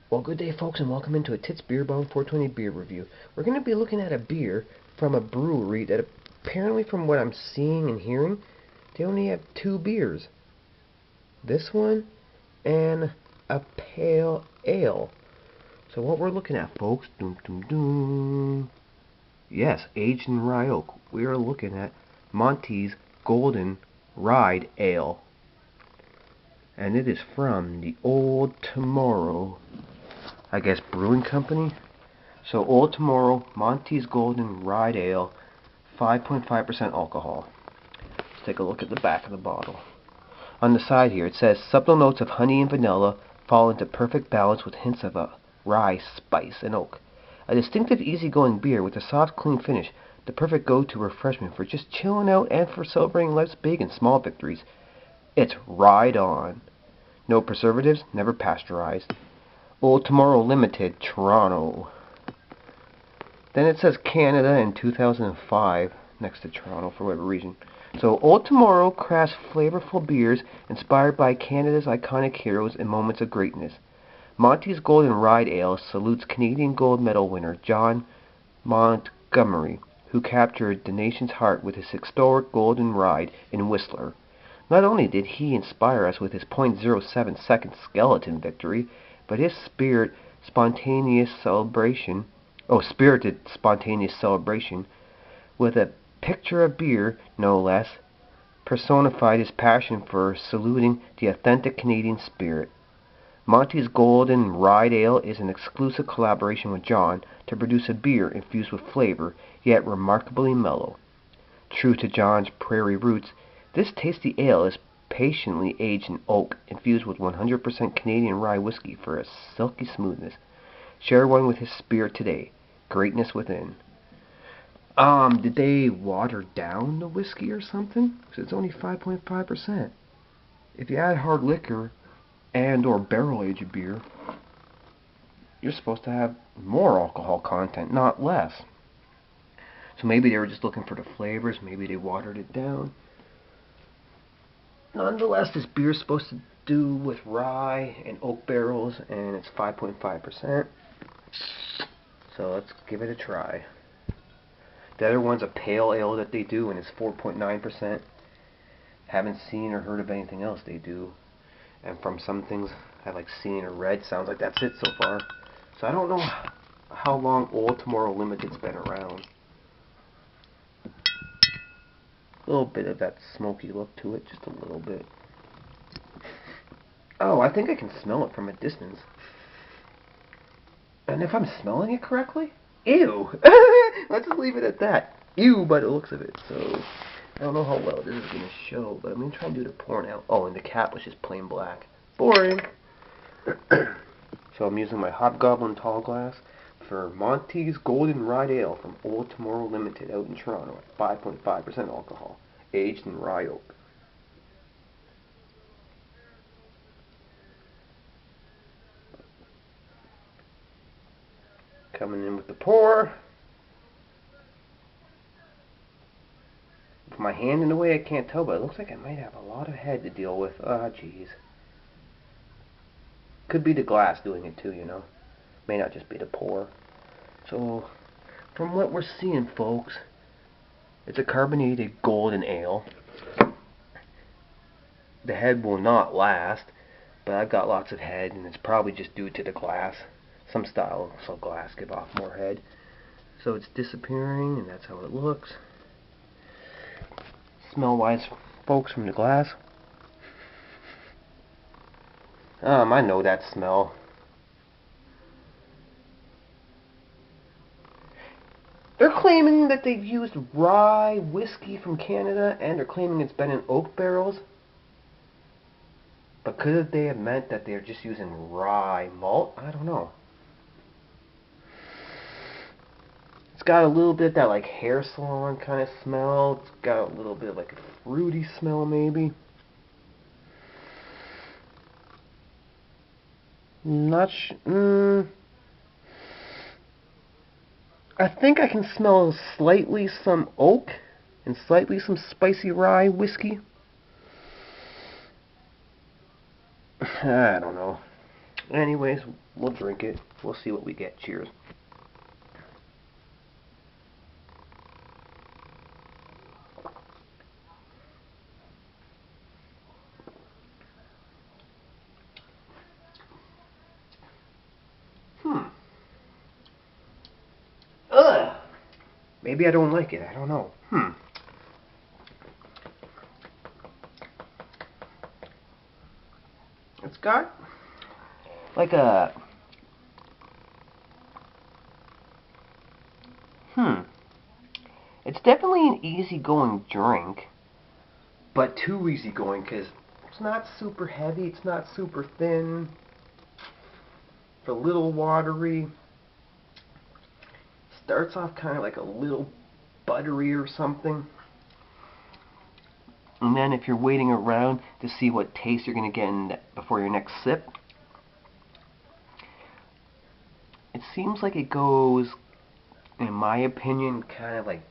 Well, good day, folks, and welcome into a Tits Beer Bong 420 beer review. We're going to be looking at a beer from a brewery that apparently, from what I'm seeing and hearing, they only have two beers. This one and a pale ale. So what we're looking at, folks, yes, aged in rye oak. We are looking at Montys Golden Ryed Ale. And it is from the Old Tomorrow, I guess, brewing company. So Old Tomorrow, Montys Golden Ryed Ale, 5.5% alcohol. Let's take a look at the back of the bottle. On the side here, it says, subtle notes of honey and vanilla fall into perfect balance with hints of a rye, spice, and oak. A distinctive, easygoing beer with a soft, clean finish, the perfect go-to refreshment for just chilling out and for celebrating life's big and small victories. It's Ryed on. No preservatives, never pasteurized. Old Tomorrow Limited, Toronto. Then it says Canada in 2005 next to Toronto for whatever reason. So Old Tomorrow crafts flavorful beers inspired by Canada's iconic heroes and moments of greatness. Montys Golden Ryed Ale salutes Canadian gold medal winner John Montgomery, who captured the nation's heart with his historic Golden Ryed in Whistler. Not only did he inspire us with his .07 second skeleton victory, but his spirited spontaneous celebration with a picture of beer, no less, personified his passion for saluting the authentic Canadian spirit. Montys Golden Ryed Ale is an exclusive collaboration with John to produce a beer infused with flavor, yet remarkably mellow. True to John's prairie roots, this tasty ale is patiently aged in oak, infused with 100% Canadian rye whiskey for a silky smoothness. Share one with his spirit today. Greatness within. Did they water down the whiskey or something? Because it's only 5.5%. If you add hard liquor and or barrel aged beer, you're supposed to have more alcohol content, not less. So maybe they were just looking for the flavors. Maybe they watered it down. Nonetheless, this beer is supposed to do with rye and oak barrels, and it's 5.5%. So let's give it a try. The other one's a pale ale that they do, and it's 4.9%. Haven't seen or heard of anything else they do. And from some things I've seen or read, sounds like that's it so far. So I don't know how long Old Tomorrow Limited's been around. A little bit of that smoky look to it, just a little bit. Oh, I think I can smell it from a distance. And if I'm smelling it correctly, ew! Let's just leave it at that. Ew, by the looks of it. So, I don't know how well this is going to show, but I'm going to try and do the pour now. Oh, and the cap was just plain black. Boring! So I'm using my Hobgoblin tall glass for Montys Golden Ryed Ale from Old Tomorrow Limited out in Toronto at 5.5% alcohol, aged in rye oak. Coming in with the pour. With my hand in the way, I can't tell, but it looks like I might have a lot of head to deal with. Ah, jeez. Could be the glass doing it too, you know. May not just be the pour. So, from what we're seeing, folks, it's a carbonated golden ale. The head will not last, but I've got lots of head, and it's probably just due to the glass. Some styles of glass give off more head. So it's disappearing, and that's how it looks. Smell-wise, folks, from the glass. I know that smell. They're claiming that they've used rye whiskey from Canada, and they're claiming it's been in oak barrels. But could they have meant that they're just using rye malt? I don't know. It's got a little bit of that hair salon kind of smell. It's got a little bit of a fruity smell maybe. I think I can smell slightly some oak and slightly some spicy rye whiskey. I don't know. Anyways, we'll drink it. We'll see what we get. Cheers. Ugh. Maybe I don't like it. I don't know. It's got like a It's definitely an easygoing drink, but too easygoing because it's not super heavy. It's not super thin. It's a little watery. Starts off kind of like a little buttery or something. And then if you're waiting around to see what taste you're going to get before your next sip, it seems like it goes, in my opinion, kind of like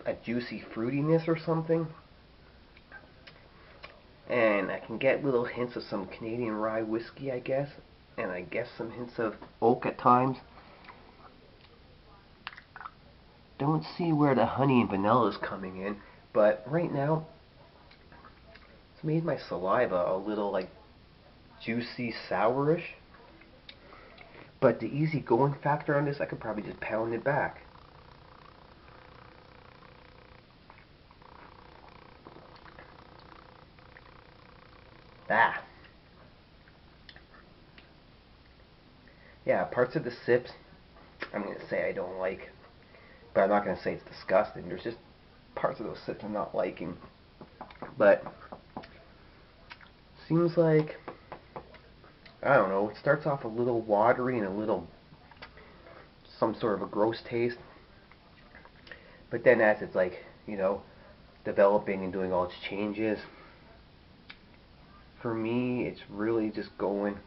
a juicy fruitiness or something. And I can get little hints of some Canadian rye whiskey, I guess. And I guess some hints of oak at times. Don't see where the honey and vanilla is coming in, but right now it's made my saliva a little like juicy sourish. But the easy going factor on this, I could probably just pound it back. Yeah, parts of the sips I'm going to say I don't like, but I'm not going to say it's disgusting. There's just parts of those sips I'm not liking. But seems like, I don't know, it starts off a little watery and a little some sort of a gross taste. But then as it's like, developing and doing all its changes, for me it's really just going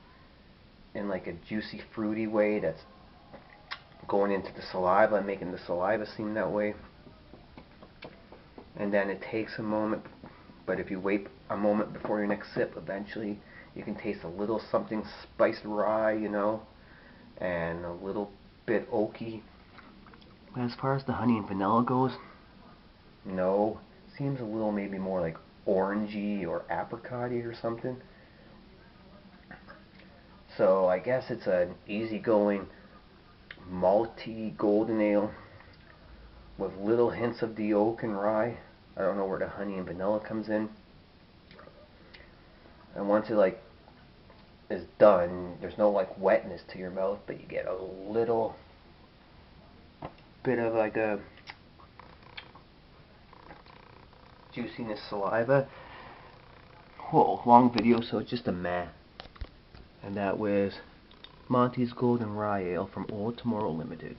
in like a juicy fruity way that's going into the saliva and making the saliva seem that way. And then it takes a moment, but if you wait a moment before your next sip, eventually you can taste a little something spiced rye, and a little bit oaky. But as far as the honey and vanilla goes, no, seems a little maybe more like orangey or apricot-y or something. So I guess it's an easygoing malty golden ale with little hints of the oak and rye. I don't know where the honey and vanilla comes in. And once it is done, there's no wetness to your mouth, but you get a little bit of a juiciness saliva. Whoa, long video, so it's just a meh. And that was Montys Golden Rye Ale from Old Tomorrow Limited.